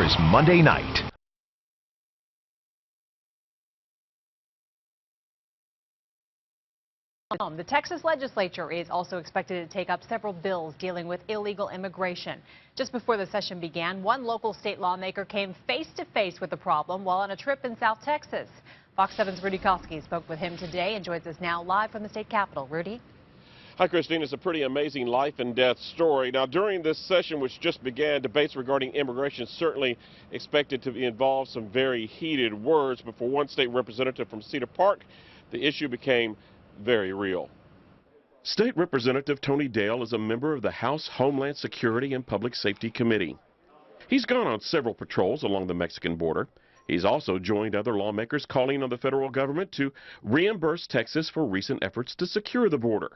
airs Monday night. The Texas legislature is also expected to take up several bills dealing with illegal immigration. Just before the session began, one local state lawmaker came face to face with the problem while on a trip in South Texas. Fox 7's Rudy Koski spoke with him today and joins us now live from the state capitol. Rudy? Hi, Christine. It's a pretty amazing life and death story. Now, during this session, which just began, debates regarding immigration certainly expected to involve some very heated words. But for one state representative from Cedar Park, the issue became very real. State Representative Tony Dale is a member of the House Homeland Security and Public Safety Committee. He's gone on several patrols along the Mexican border. He's also joined other lawmakers calling on the federal government to reimburse Texas for recent efforts to secure the border.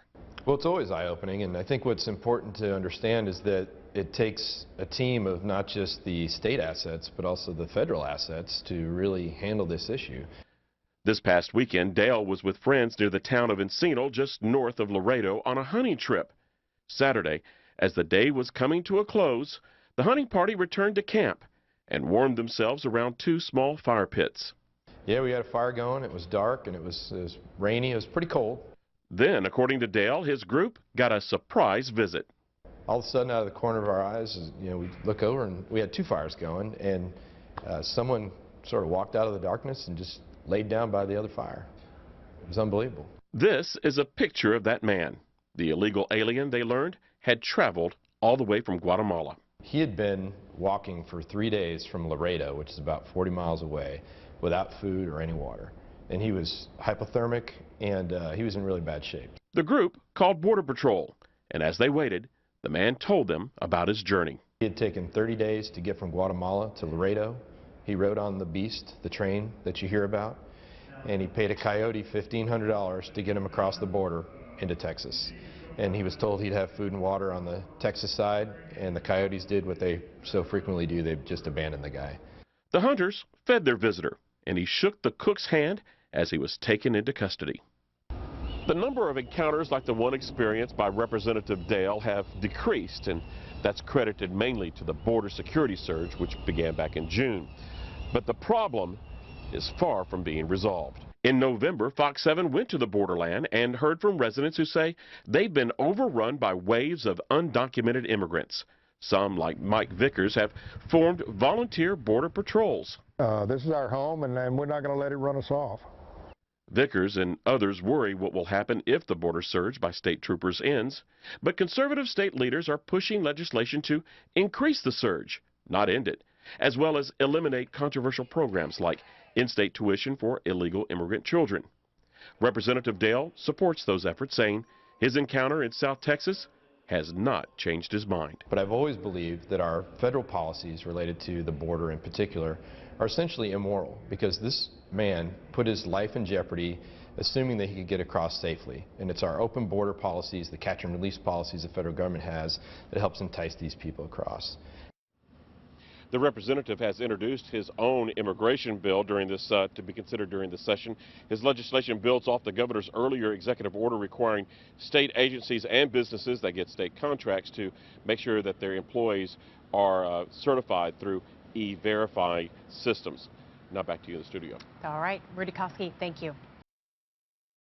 Well, it's always eye-opening, and I think what's important to understand is that it takes a team of not just the state assets, but also the federal assets to really handle this issue. This past weekend, Dale was with friends near the town of Encino, just north of Laredo, on a hunting trip. Saturday, as the day was coming to a close, the hunting party returned to camp and warmed themselves around two small fire pits. Yeah, we had a fire going. It was dark and it was rainy. It was pretty cold. Then, according to Dale, his group got a surprise visit. All of a sudden, out of the corner of our eyes, we look over and we had two fires going, and someone sort of walked out of the darkness and just laid down by the other fire. It was unbelievable. This is a picture of that man. The illegal alien, they learned, had traveled all the way from Guatemala. He had been walking for 3 days from Laredo, which is about 40 miles away, without food or any water. And he was hypothermic, and he was in really bad shape. The group called Border Patrol, and as they waited, the man told them about his journey. He had taken 30 days to get from Guatemala to Laredo. He rode on the Beast, the train that you hear about, and he paid a coyote $1,500 to get him across the border into Texas. And he was told he'd have food and water on the Texas side, and the coyotes did what they so frequently do. They just abandoned the guy. The hunters fed their visitor, and he shook the cook's hand as he was taken into custody. The number of encounters like the one experienced by Representative Dale have decreased, and that's credited mainly to the border security surge, which began back in June. But the problem is far from being resolved. In November, Fox 7 went to the borderland and heard from residents who say they've been overrun by waves of undocumented immigrants. Some, like Mike Vickers, have formed volunteer border patrols. This is our home, and we're not going to let it run us off. Vickers and others worry what will happen if the border surge by state troopers ends. But conservative state leaders are pushing legislation to increase the surge, not end it, as well as eliminate controversial programs like in-state tuition for illegal immigrant children. Representative Dale supports those efforts, saying his encounter in South Texas has not changed his mind. But I've always believed that our federal policies related to the border in particular are essentially immoral, because this man put his life in jeopardy assuming that he could get across safely. And it's our open border policies, the catch and release policies the federal government has, that helps entice these people across. The representative has introduced his own immigration bill during this to be considered during this session. His legislation builds off the governor's earlier executive order requiring state agencies and businesses that get state contracts to make sure that their employees are certified through E-Verify systems. Now back to you in the studio. All right, Rudy Koski, thank you.